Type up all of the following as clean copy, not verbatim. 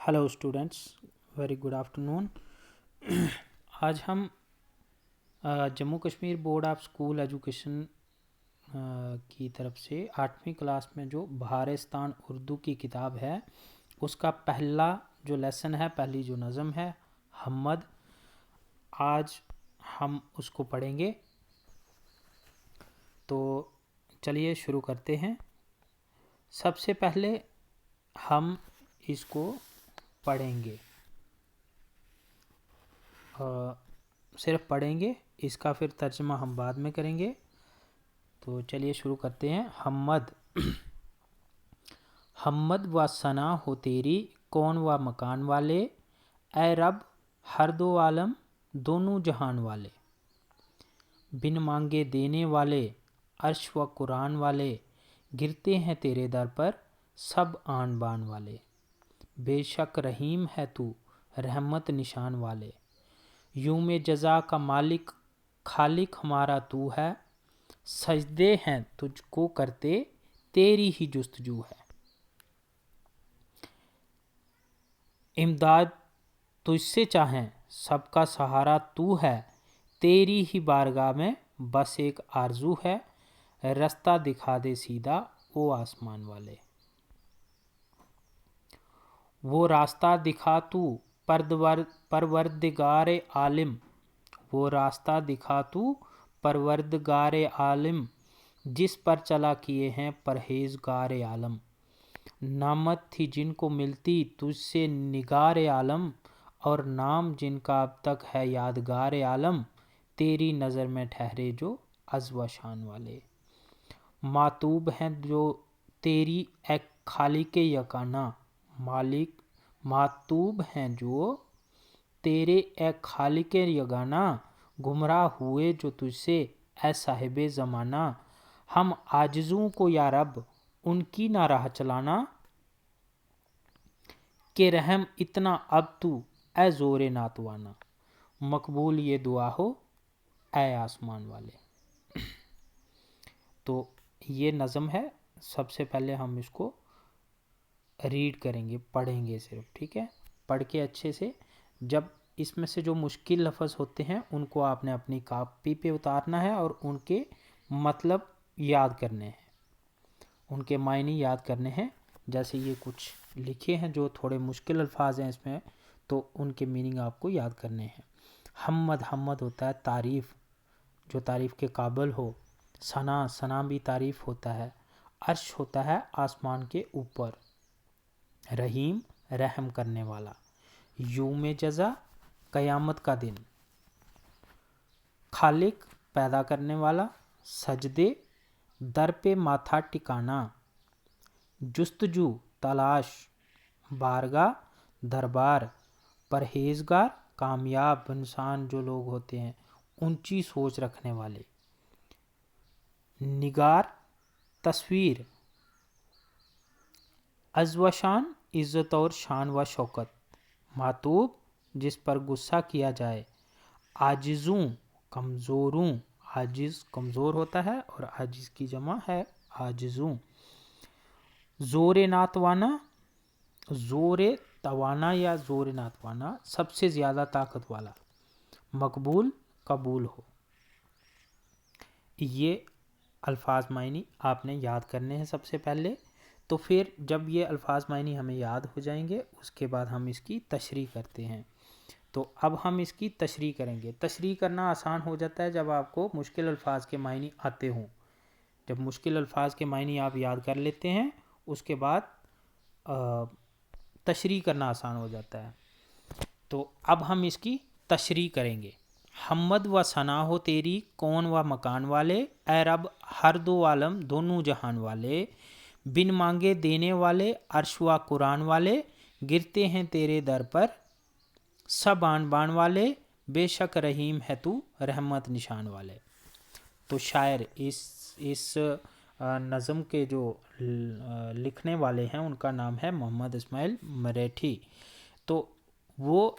Hello students, very good afternoon. आज हम Jammu Kashmir board of school education की तरफ से 8वीं क्लास में जो बहारिस्तान उर्दू की किताब है उसका पहला जो लेसन है, पहली जो नज़म है हमद, आज हम उसको पढ़ेंगे। तो चलिए शुरू करते हैं। सबसे पहले हम इसको पढ़ेंगे, सिर्फ पढ़ेंगे, इसका फिर तर्जमा हम बाद में करेंगे। तो चलिए शुरू करते हैं। हमद हमद व सना हो तेरी कौन व मकान वाले, ए रब हर दो आलम दोनों जहान वाले। बिन मांगे देने वाले अर्श व कुरान वाले, गिरते हैं तेरे दर पर सब आन बान वाले। बेशक रहीम है तू रहमत निशान वाले, यूं में जज़ा का मालिक खालिक हमारा तू है। सजदे हैं तुझको करते तेरी ही जुस्तजू है। इमदाद तुझसे चाहें सबका सहारा तू है, तेरी ही बारगाह में बस एक आरजू है। रास्ता दिखा दे सीधा ओ आसमान वाले। वो रास्ता दिखा तू परवरदिगार आलिम, वो रास्ता दिखा तू परवरदिगार आलिम, जिस पर चला किए हैं परहेजगार आलम। नामत थी जिनको मिलती तुझसे निगार आलम, और नाम जिनका अब तक है यादगार आलम। तेरी नज़र में ठहरे जो अज़्व शान वाले। मातूब हैं जो तेरी ए खालिक यकाना मालिक, मातूब हैं जो तेरे ए खालिक यगाना। गुमराह हुए जो तुझसे ए साहिब ज़माना। हम आजिज़ों को या रब उनकी ना राह चलाना, के रहम इतना अब तू ए ज़ोरे नातवाना। मकबूल ये दुआ हो ए आसमान वाले। तो ये नज़म है। सबसे पहले हम इसको रीड करेंगे, पढ़ेंगे सिर्फ, ठीक है। पढ़ के अच्छे से, जब इसमें से जो मुश्किल लफ्ज़ होते हैं उनको आपने अपनी कॉपी पे उतारना है और उनके मतलब याद करने हैं, उनके मायने याद करने हैं। जैसे ये कुछ लिखे हैं जो थोड़े मुश्किल अल्फाज हैं इसमें, तो उनके मीनिंग आपको याद करने हैं। हमद, हमद होता है तारीफ़, जो तारीफ़ के काबिल हो। सना, सना भी तारीफ़ होता है। अर्श होता है आसमान के ऊपर। रहीम, रहम करने वाला। यूम जज़ा, क़यामत का दिन। खालिक, पैदा करने वाला। सजदे, दर पे माथा टिकाना। जुस्तजू, तलाश। बारगाह, दरबार। परहेजगार, कामयाब इंसान जो लोग होते हैं, ऊंची सोच रखने वाले। निगार, तस्वीर। अज़्वशान, इज़्ज़त और शान व शौकत। मातूब, जिस पर गुस्सा किया जाए। आजिज़ों, कमज़ोरों। आजिज़ कमज़ोर होता है और आजिज़ की जमा है आजिज़ों। ज़ोरे नातवाना, ज़ोरे तवाना या ज़ोरे नातवाना, सबसे ज़्यादा ताकत वाला। मकबूल, कबूल हो। ये अल्फाज मायनी आपने याद करने हैं सबसे पहले। तो फिर जब ये अल्फाज मायनी हमें याद हो जाएंगे, उसके बाद हम इसकी तशरीह करते हैं। तो अब हम इसकी तशरीह करेंगे। तशरीह करना आसान हो जाता है जब आपको मुश्किल अल्फाज के मायने आते हों। जब मुश्किल अल्फाज के मायने आप याद कर लेते हैं, उसके बाद तशरीह करना आसान हो जाता है। तो अब हम इसकी तशरीह करेंगे। हमद व सना हो तेरी कौन व मकान वाले, ए रब हर दो आलम दोनों जहान वाले। बिन मांगे देने वाले अर्श व कुरान वाले, गिरते हैं तेरे दर पर सब आन बान वाले। बेशक रहीम है तू रहमत निशान वाले। तो शायर इस नज़म के जो लिखने वाले हैं उनका नाम है मोहम्मद इस्माइल मरेठी। तो वो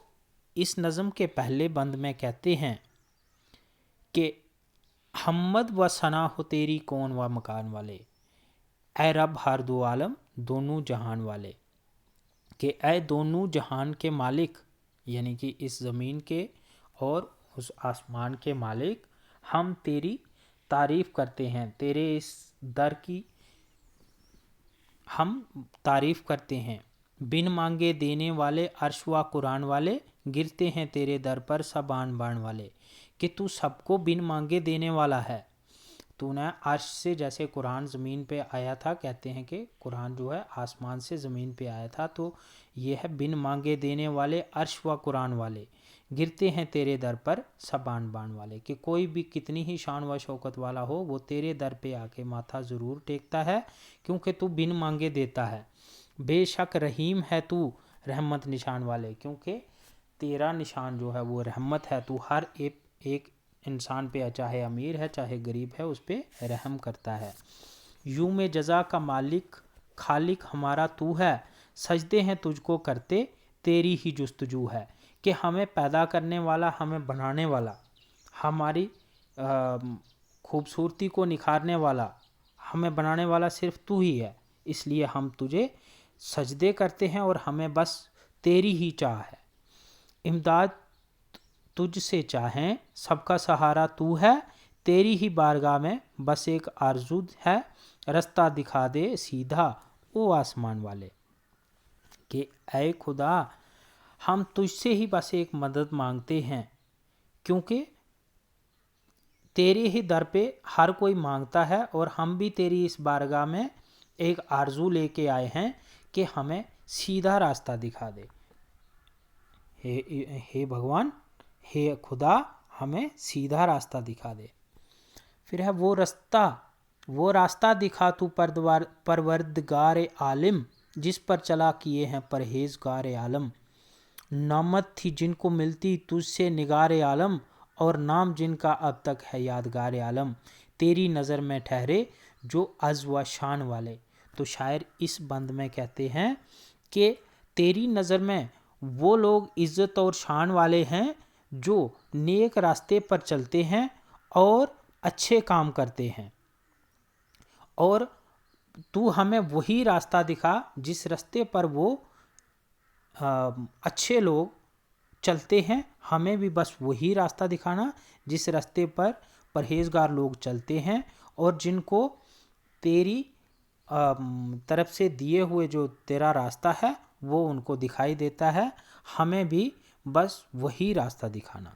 इस नज़म के पहले बंद में कहते हैं कि हमद व सना हो तेरी कौन व मकान वाले, ए रब हर दो आलम दोनों जहान वाले। کہ اے دونوں جہان کے مالک، یعنی کہ اس زمین کے اور اس آسمان کے مالک، ہم تیری تعریف کرتے ہیں، تیرے اس در کی ہم تعریف کرتے ہیں۔ بن مانگے دینے والے، عرش و قرآن والے، گرتے ہیں تیرے در پر سب آن بان والے، کہ تو سب کو بن مانگے دینے والا ہے۔ تو نے عرش سے جیسے قرآن زمین پہ آیا تھا، کہتے ہیں کہ قرآن جو ہے آسمان سے زمین پہ آیا تھا، تو یہ ہے بن مانگے دینے والے، عرش و قرآن والے، گرتے ہیں تیرے در پر سب آن بان والے، کہ کوئی بھی کتنی ہی شان و شوکت والا ہو وہ تیرے در پہ آ کے ماتھا ضرور ٹیکتا ہے، کیونکہ تو بن مانگے دیتا ہے۔ بے شک رحیم ہے تو رحمت نشان والے، کیونکہ تیرا نشان جو ہے وہ رحمت ہے، تو ہر ایک انسان پہ، چاہے امیر ہے چاہے غریب ہے، اس پہ رحم کرتا ہے۔ یوم جزا کا مالک خالق ہمارا تو ہے، سجدے ہیں تجھ کو کرتے تیری ہی جستجو ہے، کہ ہمیں پیدا کرنے والا، ہمیں بنانے والا، ہماری خوبصورتی کو نکھارنے والا، ہمیں بنانے والا صرف تو ہی ہے، اس لیے ہم تجھے سجدے کرتے ہیں اور ہمیں بس تیری ہی چاہ ہے۔ امداد تجھ سے چاہیں، سب کا سہارا تو ہے، تیری ہی بارگاہ میں بس ایک آرزو ہے، رستہ دکھا دے سیدھا او آسمان والے، کہ اے خدا ہم تجھ سے ہی بس ایک مدد مانگتے ہیں، کیونکہ تیرے ہی در پہ ہر کوئی مانگتا ہے، اور ہم بھی تیری اس بارگاہ میں ایک آرزو لے کے آئے ہیں کہ ہمیں سیدھا راستہ دکھا دے۔ ہے بھگوان، ہے خدا، ہمیں سیدھا راستہ دکھا دے۔ پھر ہے وہ راستہ دکھا تو پروردگار عالم، جس پر چلا کیے ہیں پرہیزگار عالم، نعمت تھی جن کو ملتی تجھ سے نگار عالم، اور نام جن کا اب تک ہے یادگار عالم، تیری نظر میں ٹھہرے جو عز و شان والے۔ تو شاعر اس بند میں کہتے ہیں کہ تیری نظر میں وہ لوگ عزت اور شان والے ہیں جو نیک راستے پر چلتے ہیں اور اچھے کام کرتے ہیں، اور تو ہمیں وہی راستہ دکھا جس راستے پر وہ اچھے لوگ چلتے ہیں، ہمیں بھی بس وہی راستہ دکھانا جس راستے پر پرہیزگار لوگ چلتے ہیں، اور جن کو تیری طرف سے دیے ہوئے جو تیرا راستہ ہے وہ ان کو دکھائی دیتا ہے، ہمیں بھی بس وہی راستہ دکھانا۔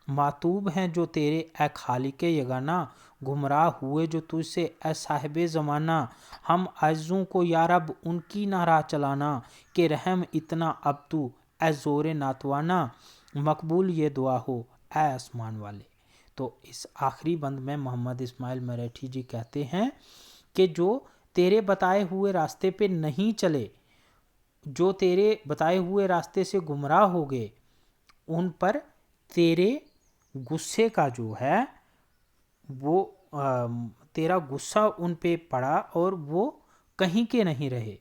معتوب ہیں جو تیرے اے خالق یگانہ، گمراہ ہوئے جو تجھ سے اے صاحب زمانہ، ہم عاجزوں کو یا رب ان کی نہ راہ چلانا، کہ رحم اتنا اب تو اے زور ناتوانا، مقبول یہ دعا ہو اے آسمان والے۔ تو اس آخری بند میں محمد اسماعیل مراٹھی جی کہتے ہیں کہ جو تیرے بتائے ہوئے راستے پہ نہیں چلے، جو تیرے بتائے ہوئے راستے سے گمراہ ہو گئے، ان پر تیرے غصے کا جو ہے وہ تیرا غصہ ان پہ پڑا اور وہ کہیں کے نہیں رہے۔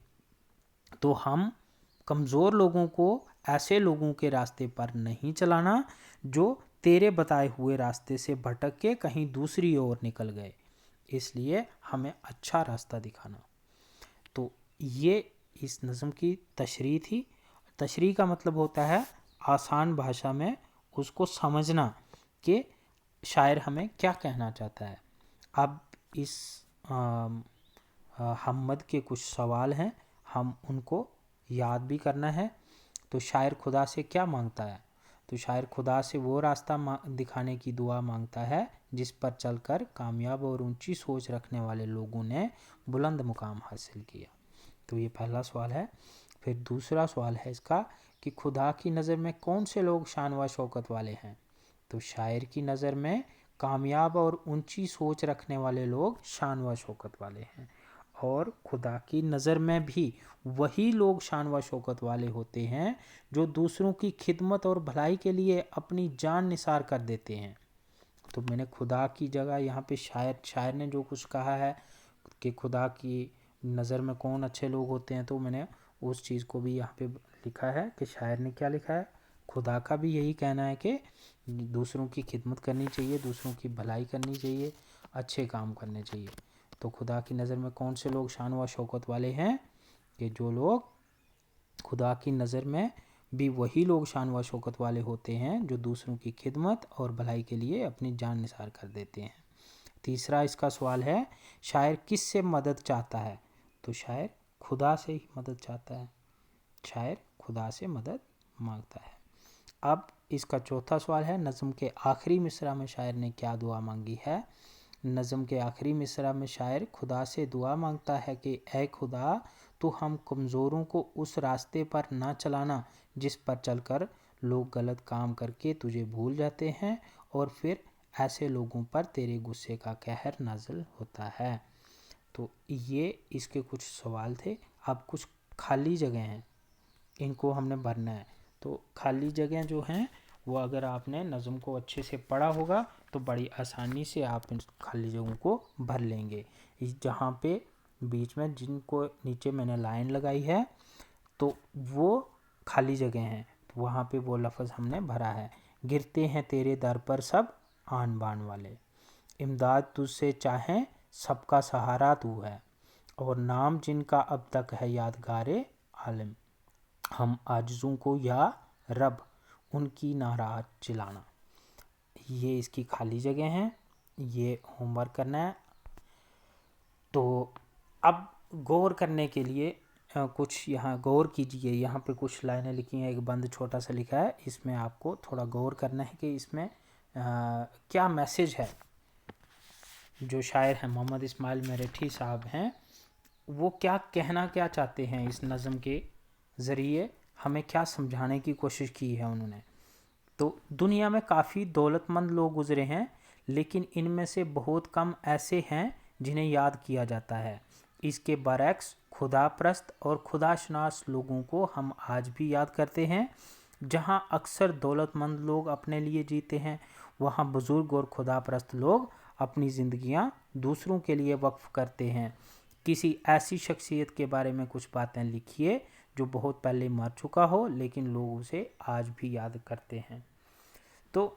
تو ہم کمزور لوگوں کو ایسے لوگوں کے راستے پر نہیں چلانا جو تیرے بتائے ہوئے راستے سے بھٹک کے کہیں دوسری اور نکل گئے، اس لیے ہمیں اچھا راستہ دکھانا۔ تو یہ اس نظم کی تشریح تھی۔ تشریح کا مطلب ہوتا ہے آسان بھاشا میں اس کو سمجھنا کہ شاعر ہمیں کیا کہنا چاہتا ہے۔ اب اس حمد کے کچھ سوال ہیں، ہم ان کو یاد بھی کرنا ہے۔ تو شاعر خدا سے کیا مانگتا ہے؟ تو شاعر خدا سے وہ راستہ دکھانے کی دعا مانگتا ہے جس پر چل کر کامیاب اور اونچی سوچ رکھنے والے لوگوں نے بلند مقام حاصل کیا۔ تو یہ پہلا سوال ہے۔ پھر دوسرا سوال ہے اس کا کہ خدا کی نظر میں کون سے لوگ شان و شوکت والے ہیں؟ تو شاعر کی نظر میں کامیاب اور اونچی سوچ رکھنے والے لوگ شان و شوکت والے ہیں، اور خدا کی نظر میں بھی وہی لوگ شان و شوکت والے ہوتے ہیں جو دوسروں کی خدمت اور بھلائی کے لیے اپنی جان نثار کر دیتے ہیں۔ تو میں نے خدا کی جگہ یہاں پہ شاعر نے جو کچھ کہا ہے کہ خدا کی نظر میں کون اچھے لوگ ہوتے ہیں، تو میں نے اس چیز کو بھی یہاں پہ لکھا ہے کہ شاعر نے کیا لکھا ہے۔ خدا کا بھی یہی کہنا ہے کہ دوسروں کی خدمت کرنی چاہیے، دوسروں کی بھلائی کرنی چاہیے، اچھے کام کرنے چاہیے۔ تو خدا کی نظر میں کون سے لوگ شان و شوکت والے ہیں؟ کہ جو لوگ खुदा की नज़र में भी वही लोग शान व शौकत वाले होते हैं जो दूसरों की खिदमत और भलाई के लिए अपनी जान निसार कर देते हैं। तीसरा इसका सवाल है, शायर किस से मदद चाहता है? तो शायर खुदा से ही मदद चाहता है, शायर खुदा से मदद मांगता है। अब इसका चौथा सवाल है, नज़म के आखिरी मिसरा में शायर ने क्या दुआ मांगी है? नज़म के आखिरी मिसरा में शायर खुदा से दुआ मांगता है कि ऐ खुदा, तो हम कमज़ोरों को उस रास्ते पर ना चलाना जिस पर चलकर लोग गलत काम करके तुझे भूल जाते हैं और फिर ऐसे लोगों पर तेरे गुस्से का कहर नाज़िल होता है। तो ये इसके कुछ सवाल थे। अब कुछ खाली जगह हैं, इनको हमने भरना है। तो खाली जगह जो हैं वो अगर आपने नज़म को अच्छे से पढ़ा होगा तो बड़ी आसानी से आप इन खाली जगहों को भर लेंगे। जहाँ पे बीच में जिनको नीचे मैंने लाइन लगाई है तो वो खाली जगह हैं, तो वहाँ पे वो लफ्ज़ हमने भरा है, गिरते हैं तेरे दर पर सब आन बान वाले, इमदाद तुझसे चाहें सबका सहारा तू है, और नाम जिनका अब तक है यादगारे आलम, हम आजिज़ों को या रब उनकी नाराज चिलाना। ये इसकी खाली जगह हैं, ये होमवर्क करना है। तो अब गौर करने के लिए कुछ यहाँ गौर कीजिए। यहाँ पे कुछ लाइनें लिखी हैं, एक बंद छोटा सा लिखा है, इसमें आपको थोड़ा गौर करना है कि इसमें क्या मैसेज है। जो शायर हैं मोहम्मद इस्माइल मेरठी साहब हैं, वो क्या कहना क्या चाहते हैं इस नज़म के ज़रिए, हमें क्या समझाने की कोशिश की है उन्होंने। तो दुनिया में काफ़ी दौलतमंद लोग गुजरे हैं, लेकिन इनमें से बहुत कम ऐसे हैं जिन्हें याद किया जाता है। इसके बरक्स खुदा परस्त और खुदाशनास लोगों को हम आज भी याद करते हैं। जहाँ अक्सर दौलतमंद लोग अपने लिए जीते हैं, वहाँ बुज़ुर्ग और खुदा परस्त लोग अपनी ज़िंदगियाँ दूसरों के लिए वक्फ करते हैं। किसी ऐसी शख्सियत के बारे में कुछ बातें लिखिए जो बहुत पहले मर चुका हो लेकिन लोग उसे आज भी याद करते हैं। तो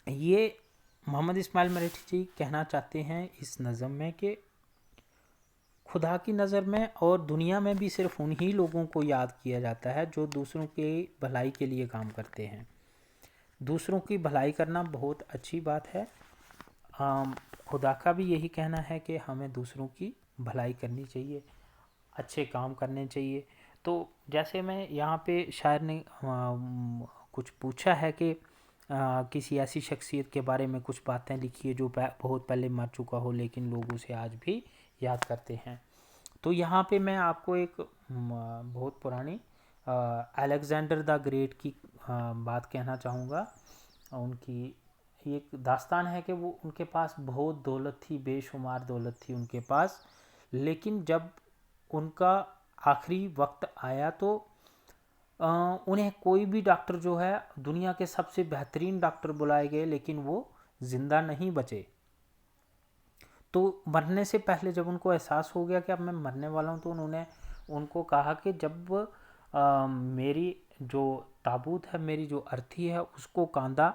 ये मोहम्मद इस्माइल मेरठी जी कहना चाहते हैं इस नज़म में कि खुदा की नज़र में और दुनिया में भी सिर्फ उन्हीं लोगों को याद किया जाता है जो दूसरों की भलाई के लिए काम करते हैं। दूसरों की भलाई करना बहुत अच्छी बात है। खुदा का भी यही कहना है कि हमें दूसरों की भलाई करनी चाहिए, अच्छे काम करने चाहिए। तो जैसे मैं यहाँ पे शायर ने कुछ पूछा है कि किसी ऐसी शख्सियत के बारे में कुछ बातें लिखी है जो बहुत पहले मर चुका हो लेकिन लोग उसे आज भी याद करते हैं। तो यहाँ पे मैं आपको एक बहुत पुरानी अलेक्जेंडर द ग्रेट की बात कहना चाहूँगा। उनकी एक दास्तान है कि वो उनके पास बहुत दौलत थी, बेशुमार दौलत थी उनके पास, लेकिन जब उनका आखिरी वक्त आया तो उन्हें कोई भी डॉक्टर जो है दुनिया के सबसे बेहतरीन डॉक्टर बुलाए गए लेकिन वो ज़िंदा नहीं बचे। तो मरने से पहले जब उनको एहसास हो गया कि अब मैं मरने वाला हूँ तो उन्होंने उनको कहा कि जब मेरी जो ताबूत है, मेरी जो अर्थी है, उसको कांधा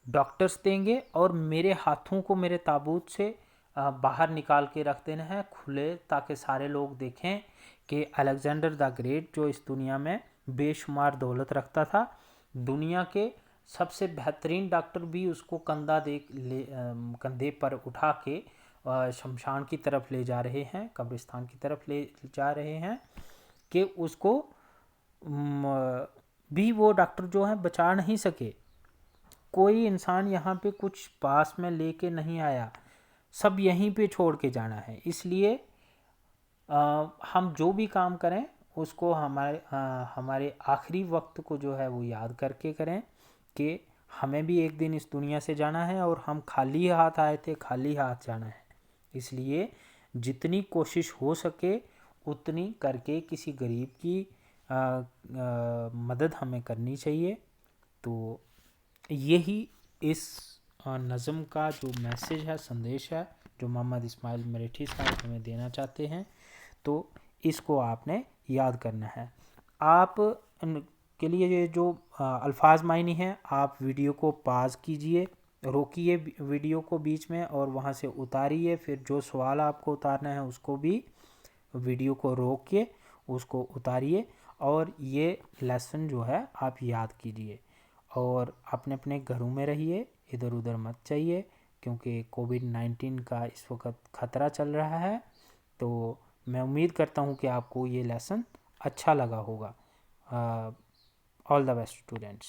डॉक्टर्स देंगे और मेरे हाथों को मेरे ताबूत से बाहर निकाल के रख देना है खुले, ताकि सारे लोग देखें कि अलेक्जेंडर द ग्रेट जो इस दुनिया में बेशुमार दौलत रखता था, दुनिया के सबसे बेहतरीन डॉक्टर भी उसको कंधे पर उठा के शमशान की तरफ ले जा रहे हैं, कब्रिस्तान की तरफ ले जा रहे हैं, कि उसको भी वो डॉक्टर जो है बचा नहीं सके। कोई इंसान यहाँ पे कुछ पास में लेके नहीं आया, सब यहीं पे छोड़ के जाना है। इसलिए हम जो भी काम करें उसको हमारे आखिरी वक्त को जो है वो याद करके करें कि हमें भी एक दिन इस दुनिया से जाना है और हम खाली हाथ आए थे, खाली हाथ जाना है। इसलिए जितनी कोशिश हो सके उतनी करके किसी गरीब की मदद हमें करनी चाहिए। तो यही इस नज़म का जो मैसेज है, संदेश है, जो मोहम्मद इस्माइल मेरठी साहब हमें देना चाहते हैं। तो इसको आपने याद करना है। आप के लिए ये जो अल्फाज मायनी हैं, आप वीडियो को पॉज कीजिए, रोकिए वीडियो को बीच में और वहाँ से उतारिए। फिर जो सवाल आपको उतारना है उसको भी वीडियो को रोक के उसको उतारिए اور یہ لیسن جو ہے آپ یاد کیجئے، اور اپنے اپنے گھروں میں رہیے، ادھر ادھر مت جائیے، کیونکہ کووڈ-19 کا اس وقت خطرہ چل رہا ہے۔ تو میں امید کرتا ہوں کہ آپ کو یہ لیسن اچھا لگا ہوگا۔ آل دا بیسٹ اسٹوڈنٹس۔